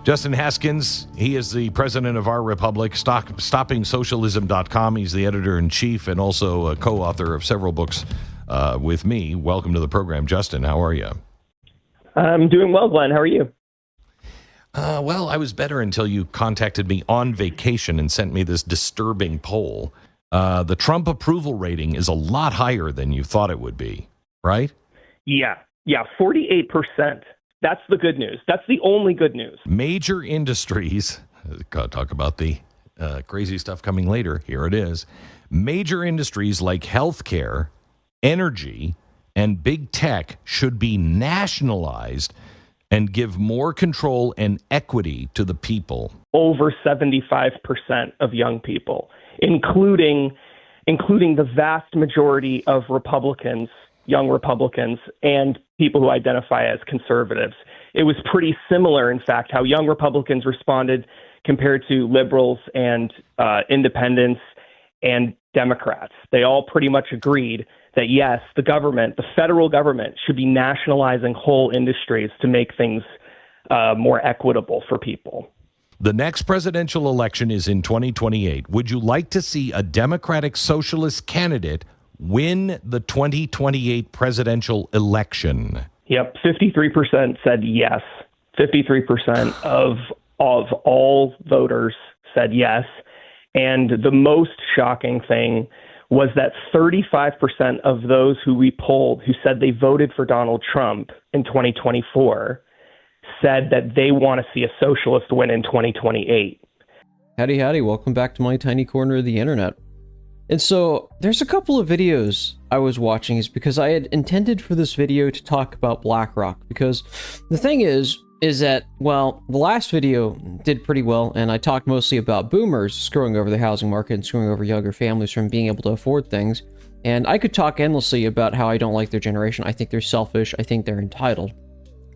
Justin Haskins, he is the president of our republic, StoppingSocialism.com. He's the editor-in-chief and also a co-author of several books with me. Welcome to the program, Justin. How are you? I'm doing well, Glenn. How are you? Well, I was better until you contacted me on vacation and sent me this disturbing poll. The Trump approval rating is a lot higher than you thought it would be, right? Yeah, 48%. That's the good news. That's the only good news. Major industries, talk about the crazy stuff coming later. Here it is. Major industries like healthcare, energy, and big tech should be nationalized and give more control and equity to the people. Over 75% of young people, including the vast majority of Republicans, young Republicans, and people who identify as conservatives. It was pretty similar, in fact, how young Republicans responded compared to liberals and independents and Democrats. They all pretty much agreed that, yes, the government, the federal government, should be nationalizing whole industries to make things more equitable for people. The next presidential election is in 2028. Would you like to see a Democratic Socialist candidate win the 2028 presidential election? Yep, 53% said yes. 53% of all voters said yes. And the most shocking thing was that 35% of those who we polled who said they voted for Donald Trump in 2024 said that they want to see a socialist win in 2028. Howdy, howdy. Welcome back to my tiny corner of the internet. And so there's a couple of videos I was watching is because I had intended for this video to talk about BlackRock, because the thing is that, well, the last video did pretty well, and I talked mostly about boomers screwing over the housing market and screwing over younger families from being able to afford things. And I could talk endlessly about how I don't like their generation. I think they're selfish. I think they're entitled.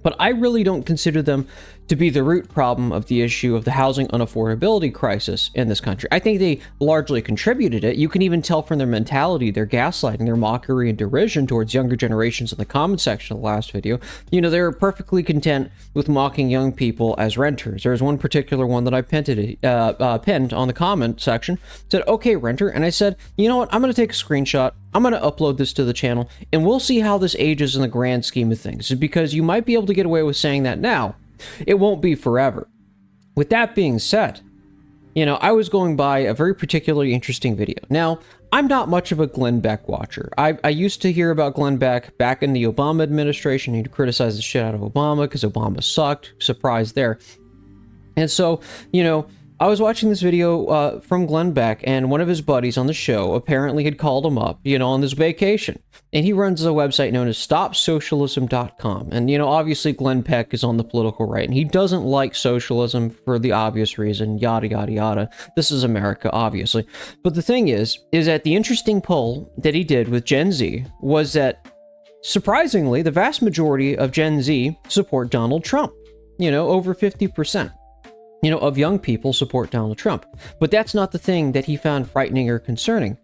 But I really don't consider them to be the root problem of the issue of the housing unaffordability crisis in this country. I think they largely contributed it. You can even tell from their mentality, their gaslighting, their mockery and derision towards younger generations in the comment section of the last video. You know, they were perfectly content with mocking young people as renters. There was one particular one that I pinned on the comment section. Said, okay, renter. And I said, you know what? I'm going to take a screenshot. I'm going to upload this to the channel, and we'll see how this ages in the grand scheme of things. Because you might be able to get away with saying that now. It won't be forever. With that being said, you know, I was going by a very particularly interesting video. Now, I'm not much of a Glenn Beck watcher. I used to hear about Glenn Beck back in the Obama administration. He'd criticize the shit out of Obama because Obama sucked. Surprise there. And so, you know, I was watching this video from Glenn Beck, and one of his buddies on the show apparently had called him up, you know, on this vacation. And he runs a website known as StoppSocialism.com. And, you know, obviously Glenn Beck is on the political right, and he doesn't like socialism for the obvious reason, yada, yada, yada. This is America, obviously. But the thing is that the interesting poll that he did with Gen Z was that, surprisingly, the vast majority of Gen Z support Donald Trump. You know, over 50%. You know, of young people support Donald Trump. But that's not the thing that he found frightening or concerning.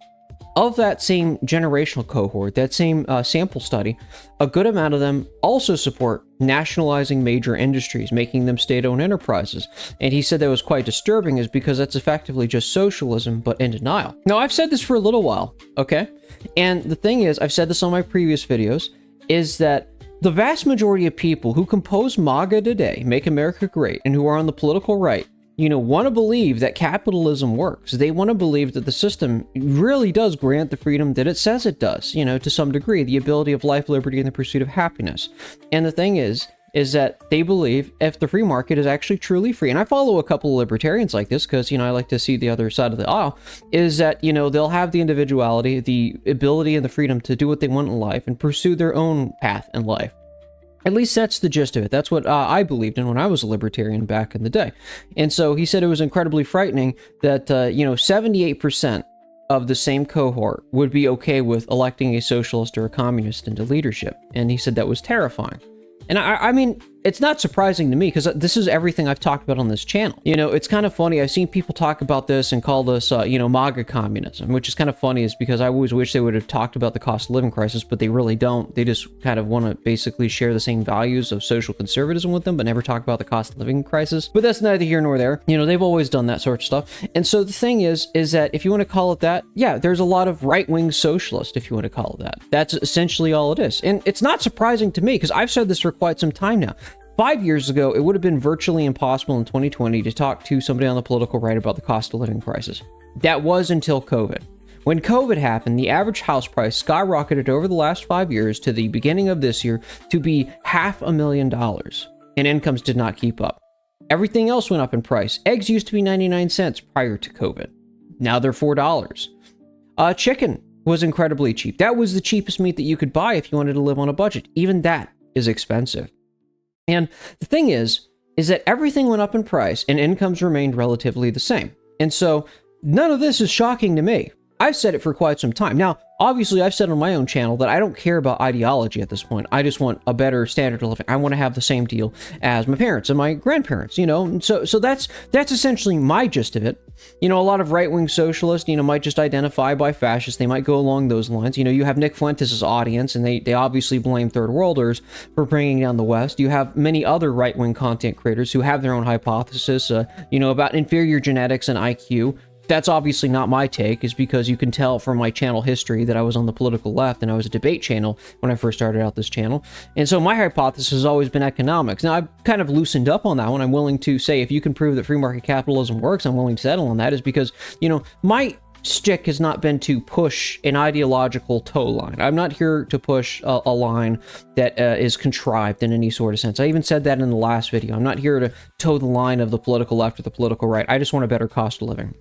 Of that same generational cohort, that same sample study, a good amount of them also support nationalizing major industries, making them state-owned enterprises. And he said that was quite disturbing is because that's effectively just socialism, but in denial. Now, I've said this for a little while, okay? And the thing is, I've said this on my previous videos, is that the vast majority of people who compose MAGA today, Make America Great, and who are on the political right, you know, want to believe that capitalism works. They want to believe that the system really does grant the freedom that it says it does, you know, to some degree, the ability of life, liberty, and the pursuit of happiness. And the thing is that they believe if the free market is actually truly free, and I follow a couple of libertarians like this because, you know, I like to see the other side of the aisle, is that, you know, they'll have the individuality, the ability and the freedom to do what they want in life and pursue their own path in life. At least that's the gist of it. That's what I believed in when I was a libertarian back in the day. And so he said it was incredibly frightening that, you know, 78% of the same cohort would be okay with electing a socialist or a communist into leadership. And he said that was terrifying. And I mean, it's not surprising to me because this is everything I've talked about on this channel. You know, it's kind of funny. I've seen people talk about this and call this, you know, MAGA communism, which is kind of funny, is because I always wish they would have talked about the cost of living crisis, but they really don't. They just kind of want to basically share the same values of social conservatism with them, but never talk about the cost of living crisis. But that's neither here nor there. You know, they've always done that sort of stuff. And so the thing is that if you want to call it that, yeah, there's a lot of right-wing socialist, if you want to call it that. That's essentially all it is. And it's not surprising to me because I've said this for quite some time now. 5 years ago, it would have been virtually impossible in 2020 to talk to somebody on the political right about the cost of living crisis. That was until COVID. When COVID happened, the average house price skyrocketed over the last 5 years to the beginning of this year to be $500,000, and incomes did not keep up. Everything else went up in price. Eggs used to be 99 cents prior to COVID. Now they're $4. Chicken was incredibly cheap. That was the cheapest meat that you could buy if you wanted to live on a budget. Even that is expensive. And the thing is that everything went up in price and incomes remained relatively the same. And so none of this is shocking to me. I've said it for quite some time. Now, obviously, I've said on my own channel that I don't care about ideology at this point. I just want a better standard of living. I want to have the same deal as my parents and my grandparents, you know? So that's essentially my gist of it. You know, a lot of right-wing socialists, you know, might just identify by fascists. They might go along those lines. You know, you have Nick Fuentes' audience, and they obviously blame third worlders for bringing down the West. You have many other right-wing content creators who have their own hypothesis, you know, about inferior genetics and IQ. That's obviously not my take, is because you can tell from my channel history that I was on the political left and I was a debate channel when I first started out this channel. And so my hypothesis has always been economics. Now, I've kind of loosened up on that one. I'm willing to say if you can prove that free market capitalism works, I'm willing to settle on that, is because, you know, my stick has not been to push an ideological tow line. I'm not here to push a line that is contrived in any sort of sense. I even said that in the last video. I'm not here to toe the line of the political left or the political right. I just want a better cost of living.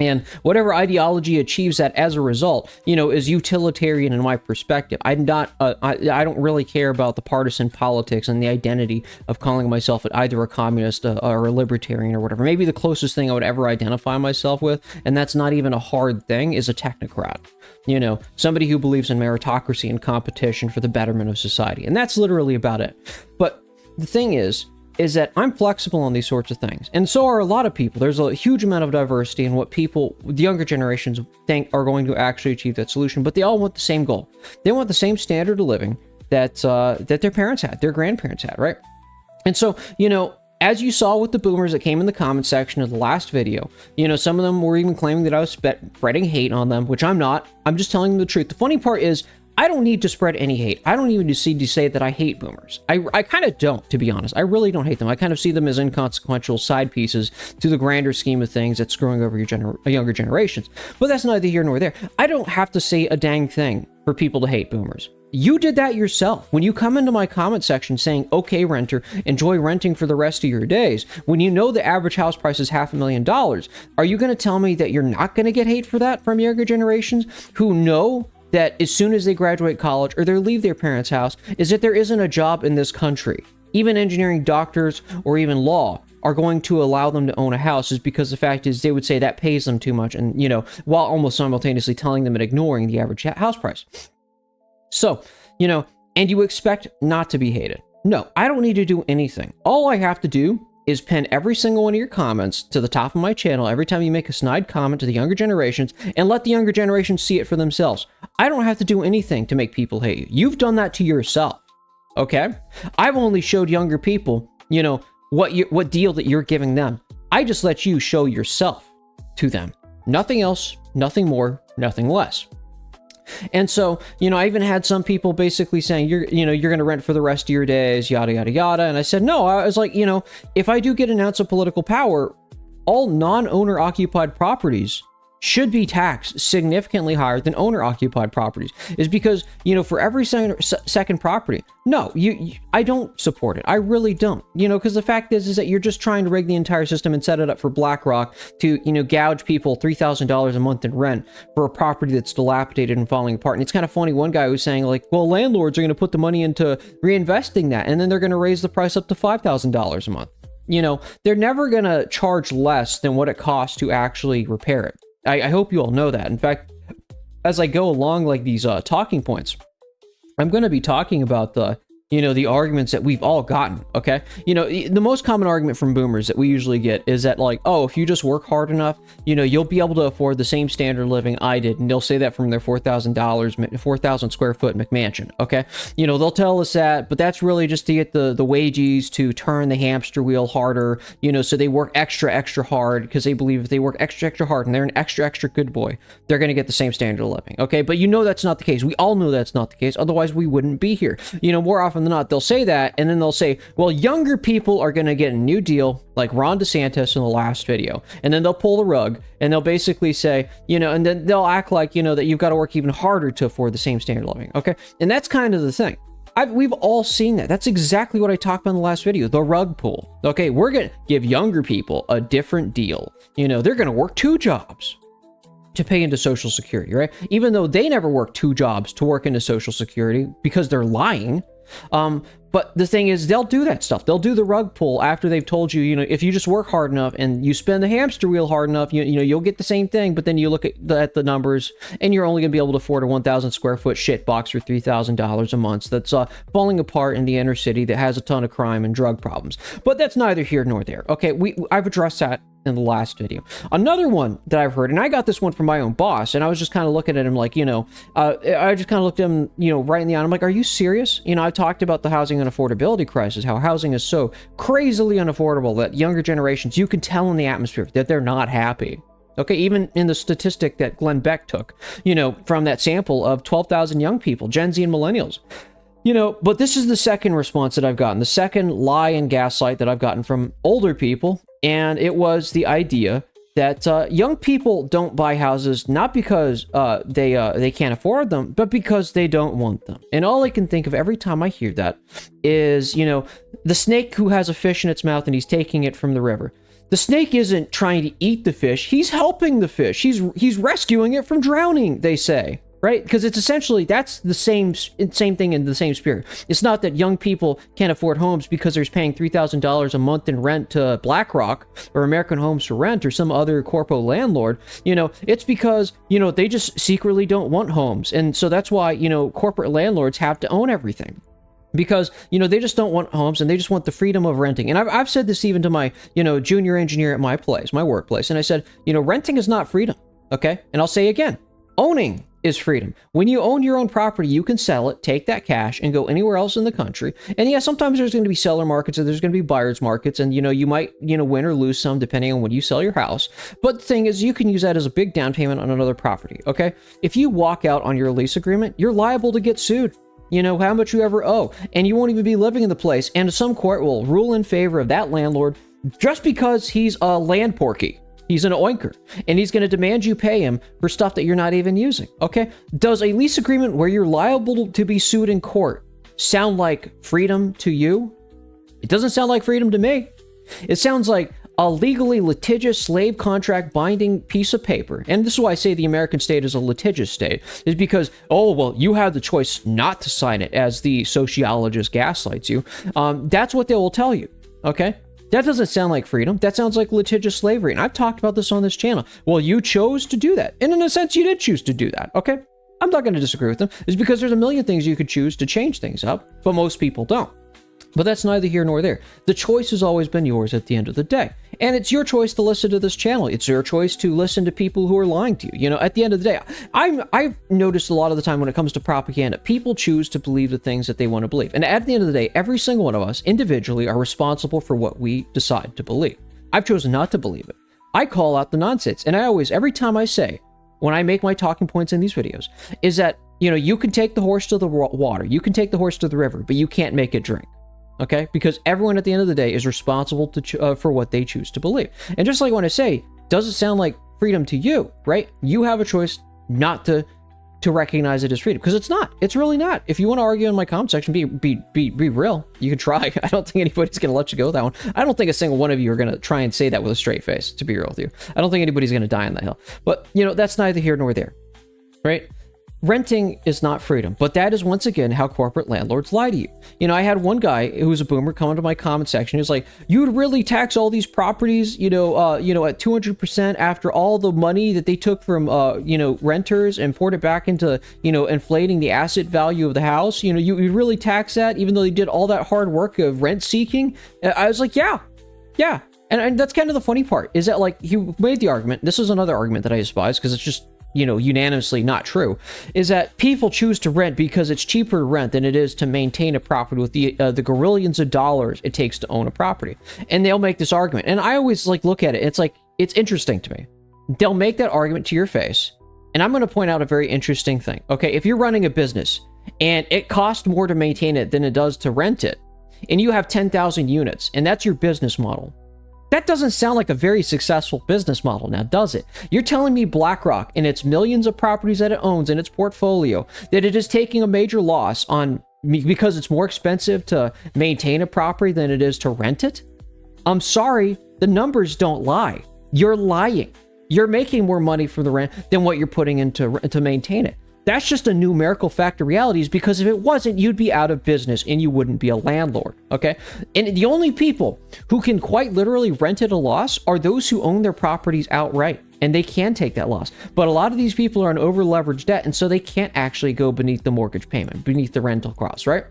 And whatever ideology achieves that as a result, you know, is utilitarian in my perspective. I'm not, I don't really care about the partisan politics and the identity of calling myself either a communist or a libertarian or whatever. Maybe the closest thing I would ever identify myself with, and that's not even a hard thing, is a technocrat. You know, somebody who believes in meritocracy and competition for the betterment of society. And that's literally about it. But the thing is that I'm flexible on these sorts of things. And so are a lot of people. There's a huge amount of diversity in what people, the younger generations, think are going to actually achieve that solution, but they all want the same goal. They want the same standard of living that their parents had, their grandparents had, right? And so, you know, as you saw with the boomers that came in the comment section of the last video, you know, some of them were even claiming that I was spreading hate on them, which I'm not. I'm just telling them the truth. The funny part is, I don't need to spread any hate. I don't even need to say that I hate boomers. I kind of don't, to be honest. I really don't hate them. I kind of see them as inconsequential side pieces to the grander scheme of things that's screwing over your younger generations. But that's neither here nor there. I don't have to say a dang thing for people to hate boomers. You did that yourself. When you come into my comment section saying, okay, renter, enjoy renting for the rest of your days, when you know the average house price is $500,000, are you going to tell me that you're not going to get hate for that from younger generations who know that as soon as they graduate college or they leave their parents' house, is that there isn't a job in this country, even engineering, doctors, or even law, are going to allow them to own a house, is because the fact is they would say that pays them too much, and, you know, while almost simultaneously telling them and ignoring the average house price. So, you know, and you expect not to be hated. No, I don't need to do anything. All I have to do is pin every single one of your comments to the top of my channel every time you make a snide comment to the younger generations, and let the younger generations see it for themselves. I don't have to do anything to make people hate you. You've done that to yourself, okay? I've only showed younger people, you know, what deal that you're giving them. I just let you show yourself to them. Nothing else, nothing more, nothing less. And so, you know, I even had some people basically saying, you're going to rent for the rest of your days, yada, yada, yada. And I said, no, I was like, you know, if I do get an ounce of political power, all non-owner occupied properties should be taxed significantly higher than owner-occupied properties, is because, you know, for every second property, no, I don't support it. I really don't, you know, because the fact is that you're just trying to rig the entire system and set it up for BlackRock to, you know, gouge people $3,000 a month in rent for a property that's dilapidated and falling apart. And it's kind of funny. One guy was saying, like, well, landlords are going to put the money into reinvesting that, and then they're going to raise the price up to $5,000 a month. You know, they're never going to charge less than what it costs to actually repair it. I hope you all know that. In fact, as I go along like these talking points, I'm going to be talking about the the arguments that we've all gotten, okay? The most common argument from boomers that we usually get is that, like, oh, if you just work hard enough, you'll be able to afford the same standard of living I did. And they'll say that from their $4,000 square foot McMansion, okay? They'll tell us that, but that's really just to get the wages to turn the hamster wheel harder, so they work extra hard because they believe if they work extra hard and they're an extra good boy, they're going to get the same standard of living, okay? But that's not the case. We all know that's not the case. Otherwise, we wouldn't be here. More often than not, they'll say that, and then they'll say, well, younger people are going to get a new deal, like Ron DeSantis in the last video. And then they'll pull the rug, and they'll basically say, and then they'll act like, that you've got to work even harder to afford the same standard of living, okay? And that's kind of the thing. We've all seen that. That's exactly what I talked about in the last video, the rug pull. Okay, we're going to give younger people a different deal. They're going to work 2 jobs to pay into Social Security, right? Even though they never work 2 jobs to work into Social Security because they're lying. But the thing is, they'll do that stuff. They'll do the rug pull after they've told you, if you just work hard enough and you spin the hamster wheel hard enough, you'll get the same thing. But then you look at the numbers, and you're only going to be able to afford a 1,000 square foot shit box for $3,000 a month that's falling apart in the inner city that has a ton of crime and drug problems. But that's neither here nor there. Okay, I've addressed that in the last video. Another one that I've heard, and I got this one from my own boss, and I was just kind of looking at him like, I just kind of looked at him, right in the eye. I'm like, are you serious? I've talked about the housing unaffordability crisis, how housing is so crazily unaffordable that younger generations, you can tell in the atmosphere that they're not happy. Okay, even in the statistic that Glenn Beck took, from that sample of 12,000 young people, Gen Z and millennials. But this is the second response that I've gotten, the second lie and gaslight that I've gotten from older people. And it was the idea that young people don't buy houses not because they can't afford them, but because they don't want them. And all I can think of every time I hear that is, the snake who has a fish in its mouth and he's taking it from the river. The snake isn't trying to eat the fish. He's helping the fish. He's rescuing it from drowning, they say. Right? Because it's essentially, that's the same thing in the same spirit. It's not that young people can't afford homes because they're paying $3,000 a month in rent to BlackRock or American Homes for Rent or some other corpo landlord. It's because, they just secretly don't want homes. And so that's why, corporate landlords have to own everything. Because, they just don't want homes and they just want the freedom of renting. And I've said this even to my, junior engineer at my workplace. And I said, renting is not freedom. Okay? And I'll say again, owning is freedom. When you own your own property, you can sell it, take that cash, and go anywhere else in the country. And yeah, sometimes there's going to be seller markets and there's going to be buyer's markets, and you might win or lose some depending on when you sell your house. But the thing is, you can use that as a big down payment on another property. Okay, if you walk out on your lease agreement, you're liable to get sued. How much you ever owe, and you won't even be living in the place. And some court will rule in favor of that landlord just because he's a land porky. He's an oinker, and he's going to demand you pay him for stuff that you're not even using, okay? Does a lease agreement where you're liable to be sued in court sound like freedom to you? It doesn't sound like freedom to me. It sounds like a legally litigious slave contract binding piece of paper. And this is why I say the American state is a litigious state, is because, you have the choice not to sign it, as the sociologist gaslights you. That's what they will tell you, okay? That doesn't sound like freedom. That sounds like litigious slavery. And I've talked about this on this channel. Well, you chose to do that. And in a sense, you did choose to do that. Okay? I'm not going to disagree with them. It's because there's a million things you could choose to change things up, but most people don't. But that's neither here nor there. The choice has always been yours at the end of the day. And it's your choice to listen to this channel. It's your choice to listen to people who are lying to you. At the end of the day, I've noticed a lot of the time when it comes to propaganda, people choose to believe the things that they want to believe. And at the end of the day, every single one of us individually are responsible for what we decide to believe. I've chosen not to believe it. I call out the nonsense. And every time I say, when I make my talking points in these videos, is that, you can take the horse to the water, you can take the horse to the river, but you can't make it drink. Okay, because everyone at the end of the day is responsible for what they choose to believe. And just like when I say, does it sound like freedom to you, right? You have a choice not to recognize it as freedom, because it's not. It's really not. If you want to argue in my comment section, be real. You can try. I don't think anybody's going to let you go with that one. I don't think a single one of you are going to try and say that with a straight face, to be real with you. I don't think anybody's going to die on that hill. But, that's neither here nor there, right? renting is not freedom, but that is once again how corporate landlords lie to you. You know, I had one guy who was a boomer come into my comment section. He was like, "You would really tax all these properties, at 200% after all the money that they took from, renters and poured it back into, inflating the asset value of the house. You really tax that, even though they did all that hard work of rent seeking." I was like, yeah. And that's kind of the funny part, is that, like, he made the argument. This is another argument that I despise, because it's just, unanimously not true, is that people choose to rent because it's cheaper to rent than it is to maintain a property with the gazillions of dollars it takes to own a property. And they'll make this argument. And I always look at it. It's like, it's interesting to me. They'll make that argument to your face. And I'm going to point out a very interesting thing. Okay, if you're running a business and it costs more to maintain it than it does to rent it, and you have 10,000 units, and that's your business model, that doesn't sound like a very successful business model, now does it? You're telling me BlackRock and its millions of properties that it owns in its portfolio, that it is taking a major loss on because it's more expensive to maintain a property than it is to rent it? I'm sorry, the numbers don't lie. You're lying. You're making more money for the rent than what you're putting into to maintain it. That's just a numerical fact of reality, is because if it wasn't, you'd be out of business and you wouldn't be a landlord, okay? And the only people who can quite literally rent at a loss are those who own their properties outright, and they can take that loss. But a lot of these people are in over-leveraged debt, and so they can't actually go beneath the mortgage payment, beneath the rental costs, right?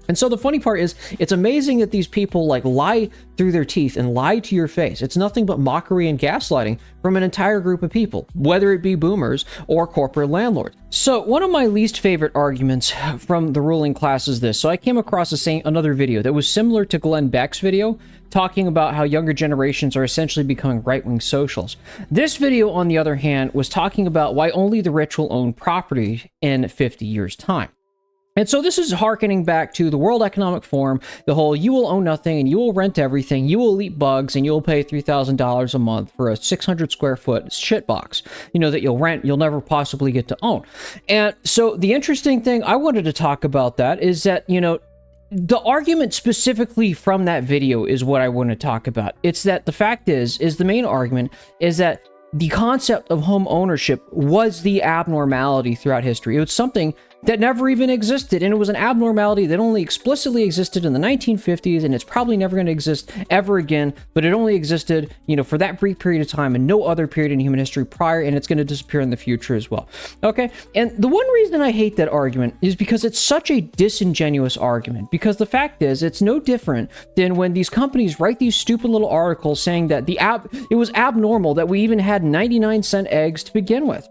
And so the funny part is, it's amazing that these people lie through their teeth and lie to your face. It's nothing but mockery and gaslighting from an entire group of people, whether it be boomers or corporate landlords. So one of my least favorite arguments from the ruling class is this. So I came across another video that was similar to Glenn Beck's video, talking about how younger generations are essentially becoming right-wing socials. This video, on the other hand, was talking about why only the rich will own property in 50 years' time. And so this is hearkening back to the World Economic Forum, the whole you will own nothing and you will rent everything, you will eat bugs, and you'll pay $3,000 a month for a 600 square foot shitbox, that you'll rent, you'll never possibly get to own. And so the interesting thing I wanted to talk about that is that, the argument specifically from that video is what I want to talk about. It's that the fact is the main argument is that the concept of home ownership was the abnormality throughout history. It was something that never even existed, and it was an abnormality that only explicitly existed in the 1950s, and it's probably never going to exist ever again, but it only existed, for that brief period of time and no other period in human history prior, and it's going to disappear in the future as well. Okay? And the one reason I hate that argument is because it's such a disingenuous argument, because the fact is, it's no different than when these companies write these stupid little articles saying that it was abnormal that we even had 99-cent eggs to begin with.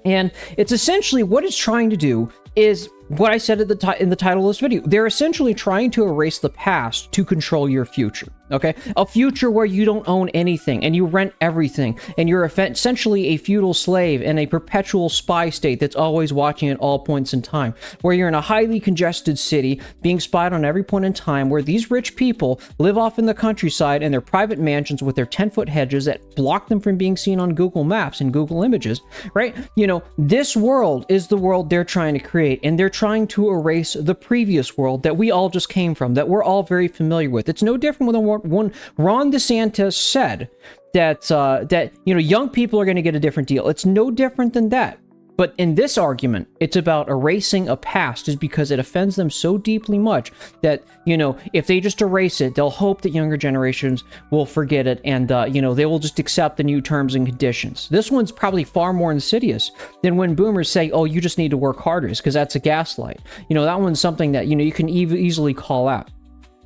And it's essentially what it's trying to do is what I said in the title of this video. They're essentially trying to erase the past to control your future, okay? A future where you don't own anything and you rent everything and you're essentially a feudal slave in a perpetual spy state that's always watching at all points in time, where you're in a highly congested city being spied on every point in time, where these rich people live off in the countryside in their private mansions with their 10-foot hedges that block them from being seen on Google Maps and Google Images, right? This world is the world they're trying to create, and they're trying to erase the previous world that we all just came from, that we're all very familiar with. It's no different than what Ron DeSantis said, that young people are going to get a different deal. It's no different than that. But in this argument, it's about erasing a past, is because it offends them so deeply much that, if they just erase it, they'll hope that younger generations will forget it, and, they will just accept the new terms and conditions. This one's probably far more insidious than when boomers say, oh, you just need to work harder, because that's a gaslight. That one's something that, you can easily call out.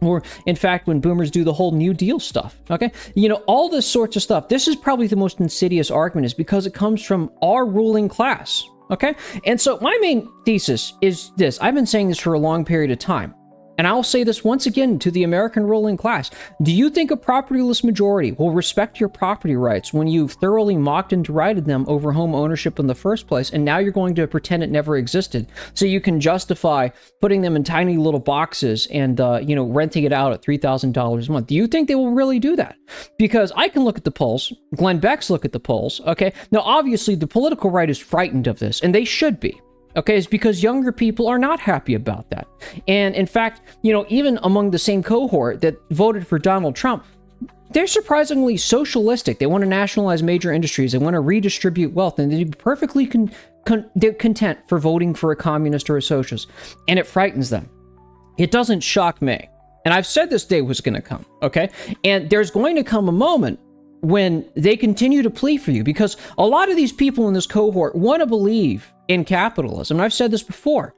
Or, in fact, when boomers do the whole New Deal stuff, okay? All this sorts of stuff. This is probably the most insidious argument, is because it comes from our ruling class, okay? And so my main thesis is this. I've been saying this for a long period of time. And I'll say this once again to the American ruling class. Do you think a propertyless majority will respect your property rights when you've thoroughly mocked and derided them over home ownership in the first place, and now you're going to pretend it never existed so you can justify putting them in tiny little boxes and, renting it out at $3,000 a month? Do you think they will really do that? Because I can look at the polls. Glenn Beck's look at the polls, okay? Now, obviously, the political right is frightened of this, and they should be. Okay, it's because younger people are not happy about that. And in fact, even among the same cohort that voted for Donald Trump, they're surprisingly socialistic. They want to nationalize major industries. They want to redistribute wealth, and they'd be perfectly they're content for voting for a communist or a socialist, and it frightens them. It doesn't shock me. And I've said this day was going to come, okay? And there's going to come a moment when they continue to plead for you, because a lot of these people in this cohort want to believe in capitalism. And I've said this before.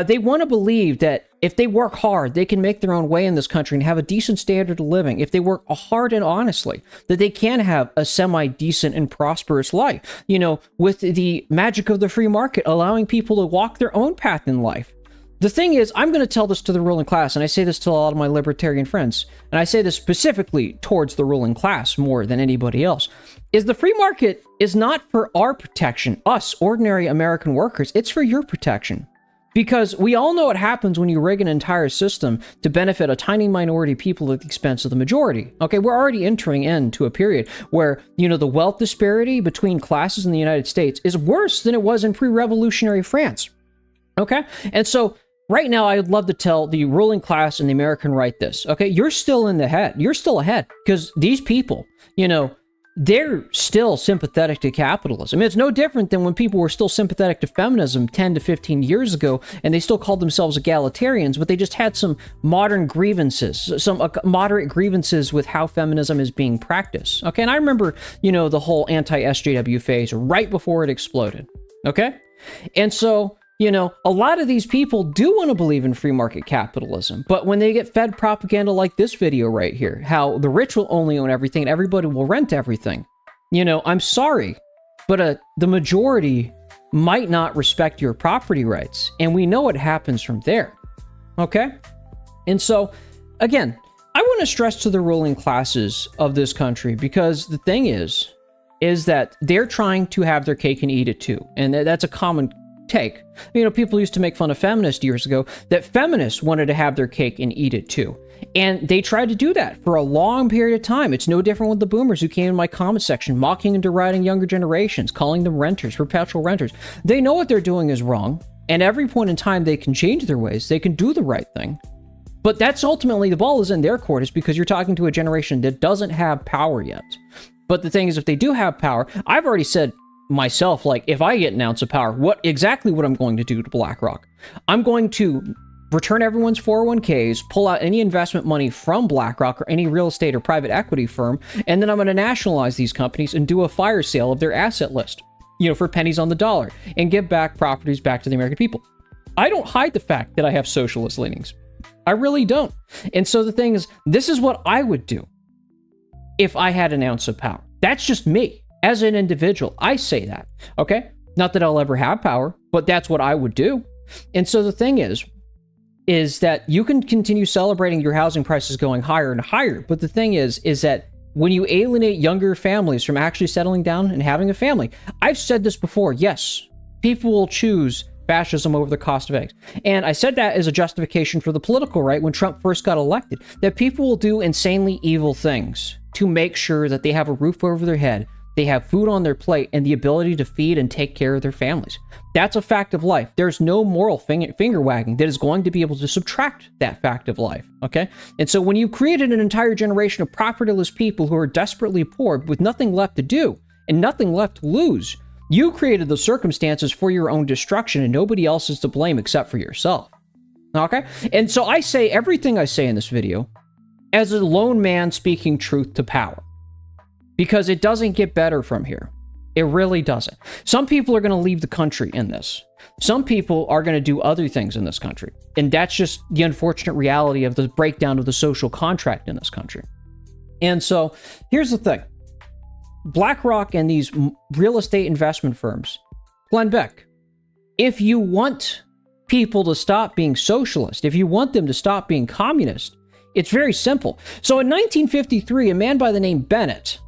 They want to believe that if they work hard, they can make their own way in this country and have a decent standard of living. If they work hard and honestly, that they can have a semi-decent and prosperous life, you know, with the magic of the free market, allowing people to walk their own path in life. The thing is, I'm going to tell this to the ruling class, and I say this to a lot of my libertarian friends, and I say this specifically towards the ruling class more than anybody else, is the free market is not for our protection, us, ordinary American workers. It's for your protection. Because we all know what happens when you rig an entire system to benefit a tiny minority of people at the expense of the majority. Okay, we're already entering into a period where, you know, the wealth disparity between classes in the United States is worse than it was in pre-revolutionary France. Okay, and so right now, I would love to tell the ruling class and the American right this, okay? You're still in the head. You're still ahead, because these people, you know, they're still sympathetic to capitalism. It's no different than when people were still sympathetic to feminism 10 to 15 years ago, and they still called themselves egalitarians, but they just had some modern grievances, some moderate grievances with how feminism is being practiced, okay? And I remember, you know, the whole anti-SJW phase right before it exploded, okay? And so, you know, a lot of these people do want to believe in free market capitalism, but when they get fed propaganda like this video right here, how the rich will only own everything and everybody will rent everything, you know, I'm sorry, but the majority might not respect your property rights, and we know what happens from there, okay? And so, again, I want to stress to the ruling classes of this country, because the thing is that they're trying to have their cake and eat it too, and that's a common take. You know, people used to make fun of feminists years ago, that feminists wanted to have their cake and eat it too. And they tried to do that for a long period of time. It's no different with the boomers who came in my comment section, mocking and deriding younger generations, calling them renters, perpetual renters. They know what they're doing is wrong. And every point in time they can change their ways. They can do the right thing. But that's ultimately, the ball is in their court, is because you're talking to a generation that doesn't have power yet. But the thing is, if they do have power, I've already said myself, like, if I get an ounce of power, what I'm going to do to BlackRock. I'm going to return everyone's 401ks, pull out any investment money from BlackRock or any real estate or private equity firm, and then I'm going to nationalize these companies and do a fire sale of their asset list, you know, for pennies on the dollar, and give back properties back to the American people. I don't hide the fact that I have socialist leanings. I really don't. And so the thing is, this is what I would do if I had an ounce of power. That's just me. As an individual, I say that, okay? Not that I'll ever have power, but that's what I would do. And so the thing is that you can continue celebrating your housing prices going higher and higher, but the thing is that when you alienate younger families from actually settling down and having a family, I've said this before, yes, people will choose fascism over the cost of eggs. And I said that as a justification for the political right when Trump first got elected, that people will do insanely evil things to make sure that they have a roof over their head, they have food on their plate, and the ability to feed and take care of their families. That's a fact of life. There's no moral finger wagging that is going to be able to subtract that fact of life, okay? And so when you created an entire generation of propertyless people who are desperately poor with nothing left to do and nothing left to lose, you created the circumstances for your own destruction, and nobody else is to blame except for yourself, okay? And so I say everything I say in this video as a lone man speaking truth to power. Because it doesn't get better from here. It really doesn't. Some people are going to leave the country in this. Some people are going to do other things in this country. And that's just the unfortunate reality of the breakdown of the social contract in this country. And so here's the thing. BlackRock and these real estate investment firms, Glenn Beck, if you want people to stop being socialist, if you want them to stop being communist, it's very simple. So in 1953, a man by the name Bennett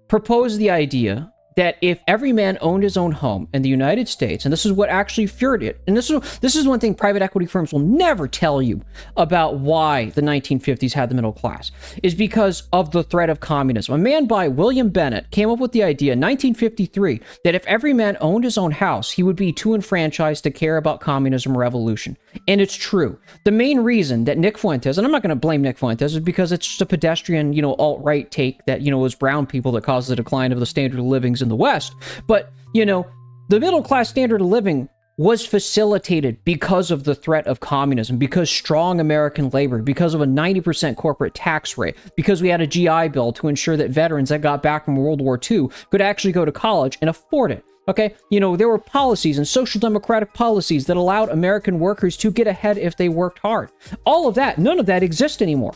proposed the idea that if every man owned his own home in the United States, and this is what actually fueled it, and this is one thing private equity firms will never tell you about why the 1950s had the middle class, is because of the threat of communism. A man by William Bennett came up with the idea in 1953 that if every man owned his own house, he would be too enfranchised to care about communism or revolution. And it's true. The main reason that Nick Fuentes, and I'm not going to blame Nick Fuentes, is because it's just a pedestrian, alt-right take that, it was brown people that caused the decline of the standard of livings in the West. But, the The middle class standard of living was facilitated because of the threat of communism, because strong American labor, because of a 90% corporate tax rate, because we had a GI Bill to ensure that veterans that got back from World War II could actually go to college and afford it. Okay, there were policies and social democratic policies that allowed American workers to get ahead if they worked hard. All of that, none of that exists anymore.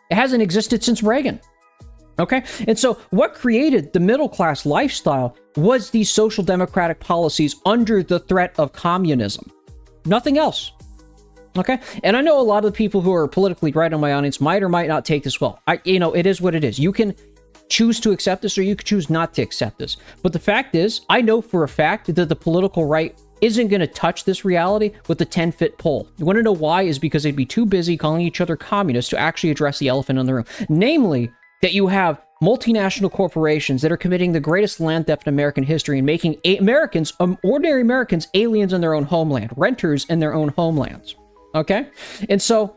It hasn't existed since Reagan. Okay, and so what created the middle class lifestyle was these social democratic policies under the threat of communism. Nothing else. Okay, and I know a lot of the people who are politically right in my audience might or might not take this well. It is what it is. You can choose to accept this or you can choose not to accept this. But the fact is, I know for a fact that the political right isn't going to touch this reality with a 10-foot pole. You want to know why? Is because they'd be too busy calling each other communists to actually address the elephant in the room. Namely, that you have multinational corporations that are committing the greatest land theft in American history and making Americans, ordinary Americans, aliens in their own homeland, renters in their own homelands. Okay? And so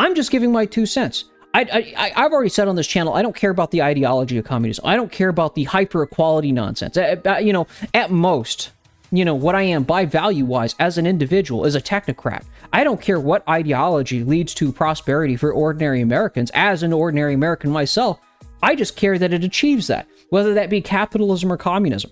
I'm just giving my 2 cents. I've already said on this channel, I don't care about the ideology of communism. I don't care about the hyper-equality nonsense. At most, what I am by value-wise as an individual is a technocrat. I don't care what ideology leads to prosperity for ordinary Americans. As an ordinary American myself, I just care that it achieves that, whether that be capitalism or communism.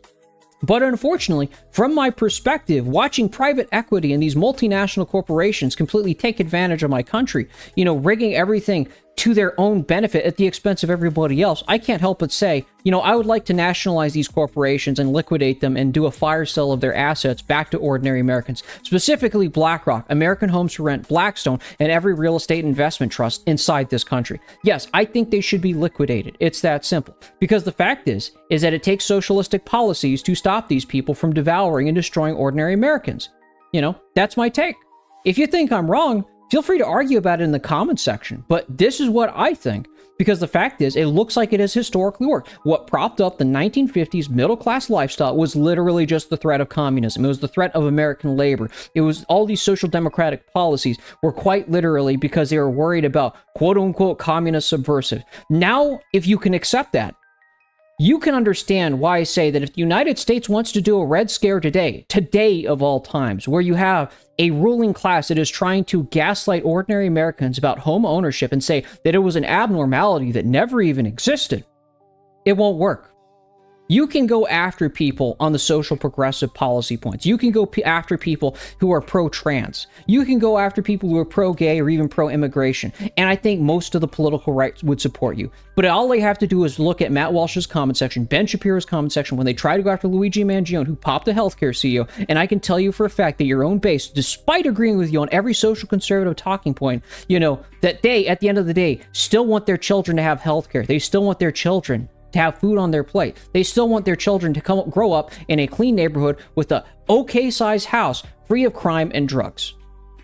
But unfortunately, from my perspective, watching private equity and these multinational corporations completely take advantage of my country, rigging everything to their own benefit at the expense of everybody else, I can't help but say, I would like to nationalize these corporations and liquidate them and do a fire sale of their assets back to ordinary Americans, specifically BlackRock, American Homes for Rent, Blackstone, and every real estate investment trust inside this country. Yes, I think they should be liquidated. It's that simple. Because the fact is that it takes socialistic policies to stop these people from devouring and destroying ordinary Americans. That's my take. If you think I'm wrong, feel free to argue about it in the comments section, but this is what I think, because the fact is, it looks like it has historically worked. What propped up the 1950s middle-class lifestyle was literally just the threat of communism. It was the threat of American labor. It was all these social democratic policies were quite literally because they were worried about quote-unquote communist subversive. Now, if you can accept that, you can understand why I say that if the United States wants to do a Red Scare today of all times, where you have a ruling class that is trying to gaslight ordinary Americans about home ownership and say that it was an abnormality that never even existed, it won't work. You can go after people on the social progressive policy points. You can go after people who are pro-trans. You can go after people who are pro-gay or even pro-immigration. And I think most of the political right would support you. But all they have to do is look at Matt Walsh's comment section, Ben Shapiro's comment section, when they try to go after Luigi Mangione, who popped a healthcare CEO. And I can tell you for a fact that your own base, despite agreeing with you on every social conservative talking point, that they, at the end of the day, still want their children to have healthcare. They still want their children to have food on their plate. They still want their children to grow up in a clean neighborhood with a okay-sized house free of crime and drugs.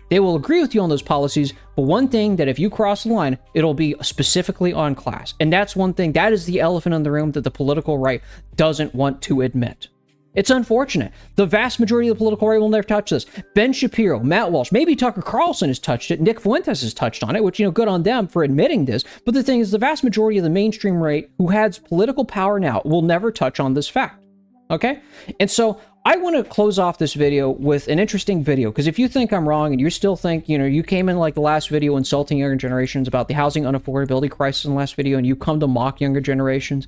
They will agree with you on those policies, but one thing that if you cross the line, it'll be specifically on class. And that's one thing, that is the elephant in the room that the political right doesn't want to admit. It's unfortunate. The vast majority of the political right will never touch this. Ben Shapiro, Matt Walsh, maybe Tucker Carlson has touched it. Nick Fuentes has touched on it, which, good on them for admitting this. But the thing is, the vast majority of the mainstream right who has political power now will never touch on this fact. Okay? And so I want to close off this video with an interesting video, because if you think I'm wrong and you still think, you came in like the last video insulting younger generations about the housing unaffordability crisis in the last video, and you come to mock younger generations,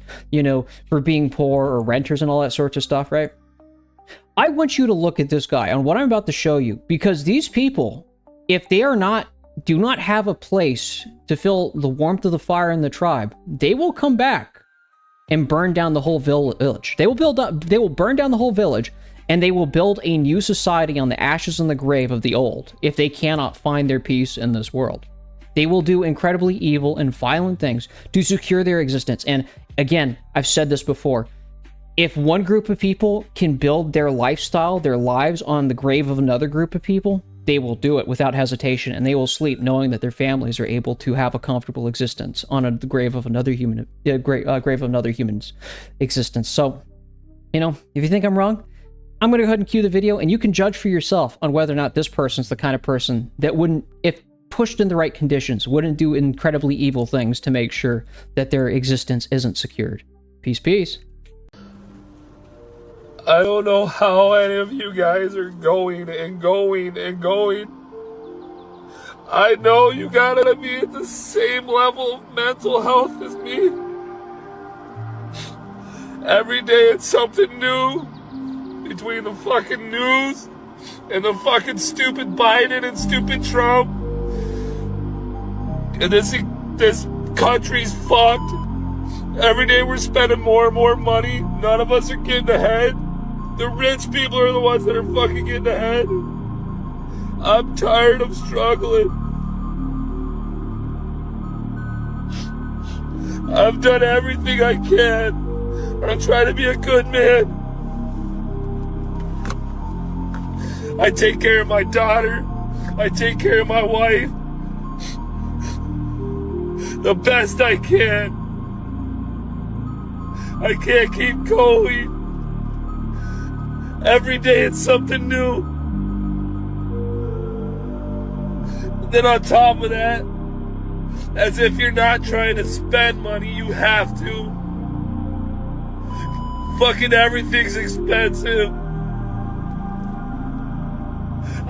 for being poor or renters and all that sorts of stuff, right? I want you to look at this guy on what I'm about to show you, because these people, if they do not have a place to fill the warmth of the fire in the tribe, they will come back and burn down the whole village. They will burn down the whole village, and they will build a new society on the ashes and the grave of the old if they cannot find their peace in this world. They will do incredibly evil and violent things to secure their existence. And again, I've said this before, if one group of people can build their lifestyle, their lives on the grave of another group of people, they will do it without hesitation, and they will sleep knowing that their families are able to have a comfortable existence on the grave of another human, grave of another human's existence. So, if you think I'm wrong, I'm going to go ahead and cue the video, and you can judge for yourself on whether or not this person's the kind of person that wouldn't, if pushed in the right conditions, wouldn't do incredibly evil things to make sure that their existence isn't secured. Peace, peace. I don't know how any of you guys are going and going and going. I know you gotta be at the same level of mental health as me. Every day it's something new between the fucking news and the fucking stupid Biden and stupid Trump. And this country's fucked. Every day we're spending more and more money. None of us are getting ahead. The rich people are the ones that are fucking getting ahead. I'm tired of struggling. I've done everything I can. I'm trying to be a good man. I take care of my daughter. I take care of my wife. The best I can. I can't keep going. Every day it's something new. And then on top of that, as if you're not trying to spend money, you have to. Fucking everything's expensive.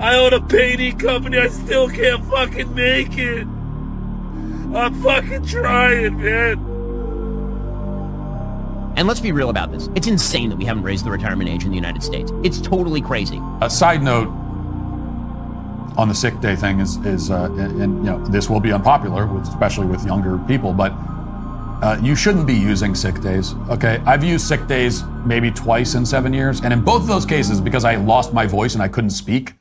I own a painting company, I still can't fucking make it. I'm fucking trying, man. And let's be real about this. It's insane that we haven't raised the retirement age in the United States. It's totally crazy. A side note on the sick day thing is and you know, this will be unpopular, especially with younger people, but you shouldn't be using sick days, okay? I've used sick days maybe twice in 7 years, and in both of those cases, because I lost my voice and I couldn't speak,